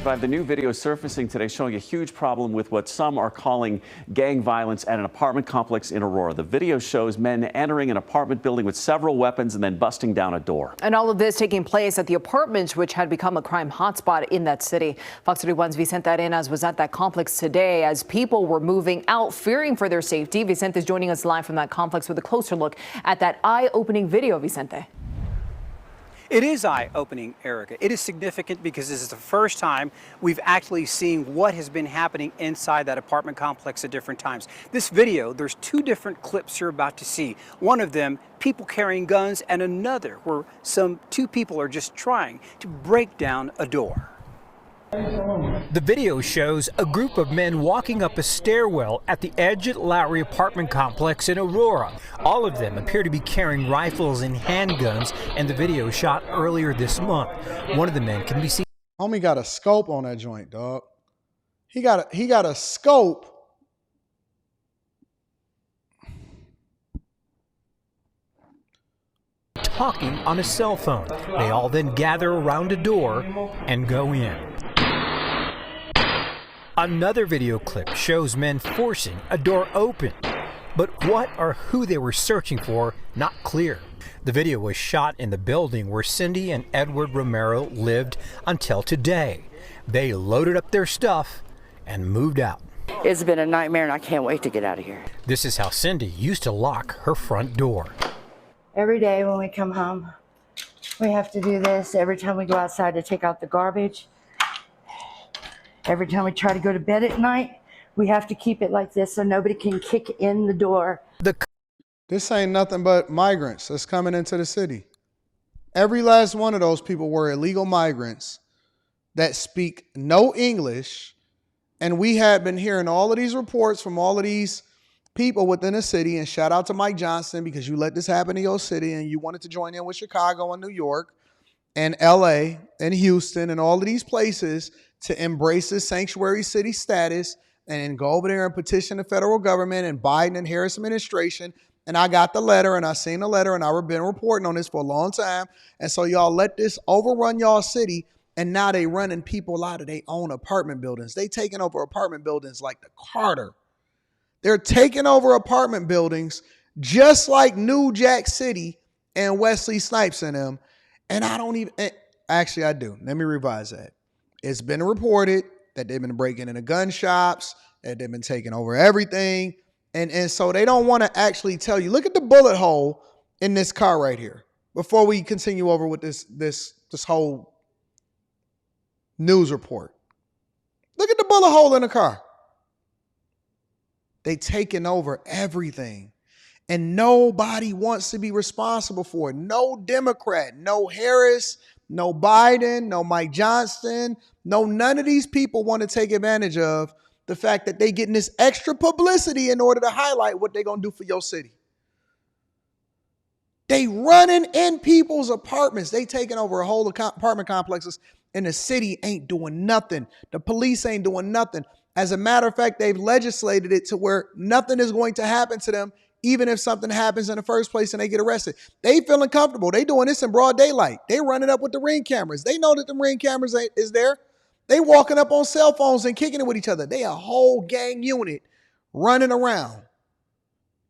The new video surfacing today showing a huge problem with what some are calling gang violence at an apartment complex in Aurora. The video shows men entering an apartment building with several weapons and then busting down a door. And all of this taking place at the apartments, which had become a crime hotspot in that city. Fox 31's Vicente Arenas was at that complex today as people were moving out, fearing for their safety. Vicente is joining us live from that complex with a closer look at that eye-opening video. Vicente. It is eye-opening, Erica. It is significant because this is the first time we've actually seen what has been happening inside that apartment complex at different times. This video, there's two different clips you're about to see. One of them, people carrying guns, and another where two people are just trying to break down a door. The video shows a group of men walking up a stairwell at the Edge Lowry apartment complex in Aurora. All of them appear to be carrying rifles and handguns, and the video shot earlier this month. One of the men can be seen. Homie got a scope on that joint, dog. He got a scope. Talking on a cell phone. They all then gather around a door and go in. Another video clip shows men forcing a door open. But what or who they were searching for, not clear. The video was shot in the building where Cindy and Edward Romero lived until today. They loaded up their stuff and moved out. It's been a nightmare and I can't wait to get out of here. This is how Cindy used to lock her front door. Every day when we come home, we have to do this. Every time we go outside to take out the garbage, every time we try to go to bed at night, we have to keep it like this so nobody can kick in the door. This ain't nothing but migrants that's coming into the city. Every last one of those people were illegal migrants that speak no English. And we had been hearing all of these reports from all of these people within the city. And shout out to Mike Johnson, because you let this happen in your city and you wanted to join in with Chicago and New York and LA and Houston and all of these places to embrace this sanctuary city status and go over there and petition the federal government and Biden and Harris administration. And I got the letter and I seen the letter and I've been reporting on this for a long time. And so y'all let this overrun y'all city, and now they running people out of their own apartment buildings. They taking over apartment buildings like the Carter. They're taking over apartment buildings just like New Jack City and Wesley Snipes and them. And I don't even, actually I do. Let me revise that. It's been reported that they've been breaking into gun shops, that they've been taking over everything. And so they don't want to actually tell you. Look at the bullet hole in this car right here before we continue over with this whole news report. Look at the bullet hole in the car. They taking over everything. And nobody wants to be responsible for it. No Democrat, no Harris, no Biden, no Mike Johnson, none of these people want to take advantage of the fact that they getting this extra publicity in order to highlight what they're going to do for your city. They running in people's apartments. They taking over a whole apartment complexes, and the city ain't doing nothing. The police ain't doing nothing. As a matter of fact, they've legislated it to where nothing is going to happen to them, even if something happens in the first place and they get arrested. They feeling comfortable. They doing this in broad daylight. They running up with the Ring cameras. They know that the Ring cameras is there. They walking up on cell phones and kicking it with each other. They a whole gang unit running around.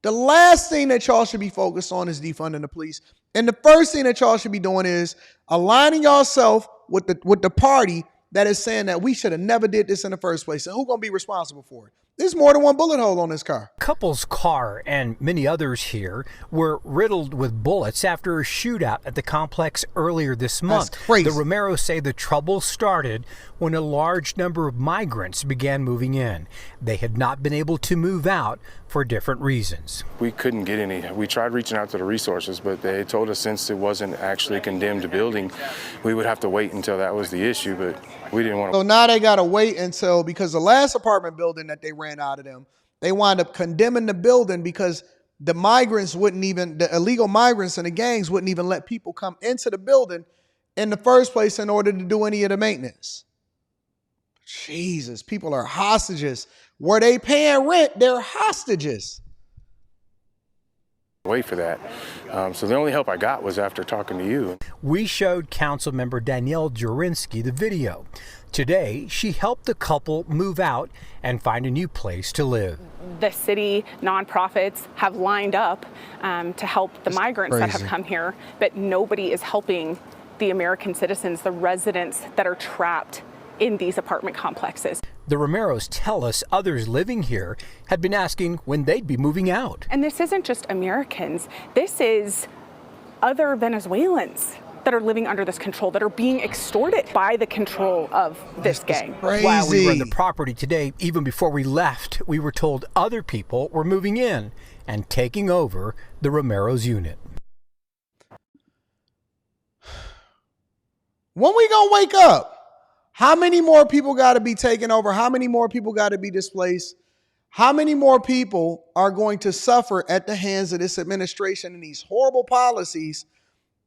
The last thing that y'all should be focused on is defunding the police. And the first thing that y'all should be doing is aligning yourself with the party that is saying that we should have never did this in the first place. And who's going to be responsible for it? There's more than one bullet hole on this car. Couple's car and many others here were riddled with bullets after a shootout at the complex earlier this month. That's crazy. The Romeros say the trouble started when a large number of migrants began moving in. They had not been able to move out for different reasons. We couldn't get any. We tried reaching out to the resources, but they told us since it wasn't actually a condemned building, we would have to wait until that was the issue, but we didn't want to. So now they got to wait until, because the last apartment building that they ran out of them, they wound up condemning the building because the migrants wouldn't even, the illegal migrants and the gangs wouldn't even let people come into the building in the first place in order to do any of the maintenance. Jesus, people are hostages. Were they paying rent? They're hostages. Wait for that. So the only help I got was after talking to you. We showed Councilmember Danielle Jurinsky the video. Today, she helped the couple move out and find a new place to live. The city nonprofits have lined up to help the migrants that have come here, but nobody is helping the American citizens, the residents that are trapped in these apartment complexes. The Romeros tell us others living here had been asking when they'd be moving out. And this isn't just Americans, this is other Venezuelans that are living under this control, that are being extorted by the control of this gang. While we were on the property today, even before we left, we were told other people were moving in and taking over the Romeros unit. When we gonna wake up? How many more people got to be taken over? How many more people got to be displaced? How many more people are going to suffer at the hands of this administration and these horrible policies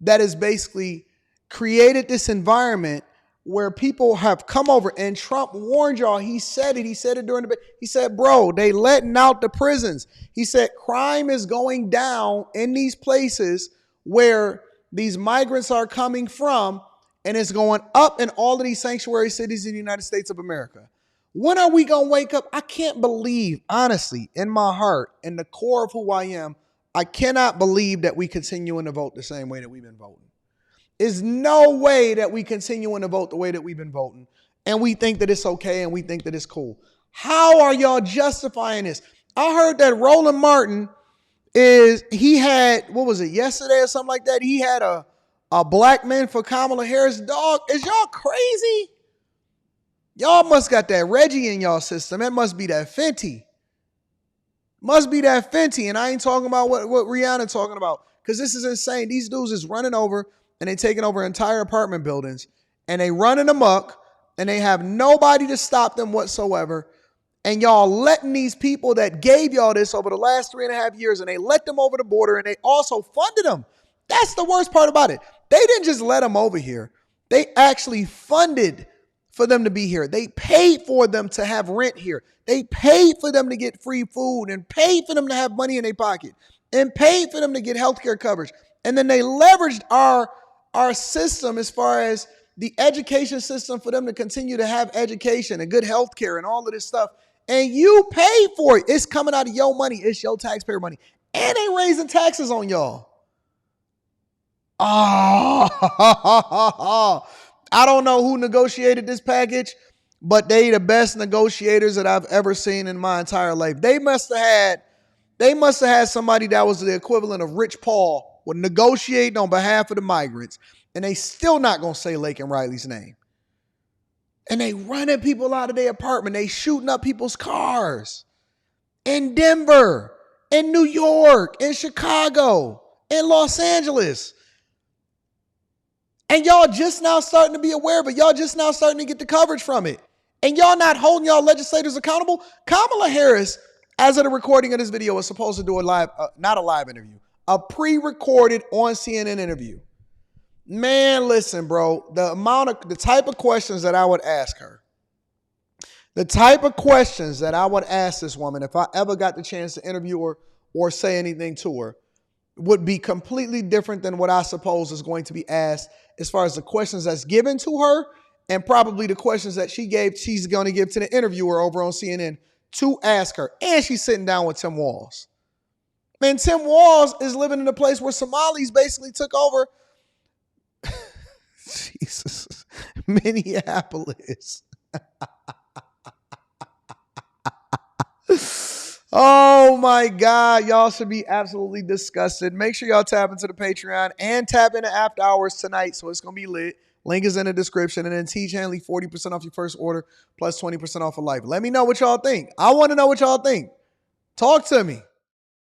that has basically created this environment where people have come over? And Trump warned y'all. He said it during the debate. He said, bro, they letting out the prisons. He said crime is going down in these places where these migrants are coming from, and it's going up in all of these sanctuary cities in the United States of America. When are we going to wake up? I can't believe, honestly, in my heart, in the core of who I am, I cannot believe that we continuing to vote the same way that we've been voting. There's no way that we continuing to vote the way that we've been voting, and we think that it's okay and we think that it's cool. How are y'all justifying this? I heard that Roland Martin he had, what was it, yesterday or something like that? He had a black man for Kamala Harris. Dog, is y'all crazy? Y'all must got that Reggie in y'all system. It must be that Fenty. Must be that Fenty. And I ain't talking about what Rihanna talking about, because this is insane. These dudes is running over and they taking over entire apartment buildings and they running amok and they have nobody to stop them whatsoever. And y'all letting these people that gave y'all this over the last 3.5 years, and they let them over the border, and they also funded them. That's the worst part about it. They didn't just let them over here. They actually funded for them to be here. They paid for them to have rent here. They paid for them to get free food, and paid for them to have money in their pocket, and paid for them to get healthcare coverage. And then they leveraged our system as far as the education system for them to continue to have education and good healthcare and all of this stuff. And you paid for it. It's coming out of your money. It's your taxpayer money. And they raising taxes on y'all. Oh, I don't know who negotiated this package, but they the best negotiators that I've ever seen in my entire life. They must have had somebody that was the equivalent of Rich Paul would negotiate on behalf of the migrants, and they still not gonna say Laken Riley's name. And they running people out of their apartment. They shooting up people's cars in Denver, in New York, in Chicago, in Los Angeles. And y'all just now starting to be aware of it. Y'all just now starting to get the coverage from it. And y'all not holding y'all legislators accountable. Kamala Harris, as of the recording of this video, was supposed to do a live, not a live interview, a pre-recorded on CNN interview. Man, listen, bro, the type of questions that I would ask her, the type of questions that I would ask this woman if I ever got the chance to interview her or say anything to her would be completely different than what I suppose is going to be asked as far as the questions that's given to her, and probably the questions that she's going to give to the interviewer over on CNN to ask her. And she's sitting down with Tim Walz. Man, Tim Walz is living in a place where Somalis basically took over Jesus, Minneapolis. Oh my God, y'all should be absolutely disgusted. Make sure y'all tap into the Patreon and tap into After Hours tonight, so it's gonna be lit. Link is in the description. And then Teach Hanley 40% off your first order plus 20% off of life. Let me know what y'all think. I want to know what y'all think. Talk to me.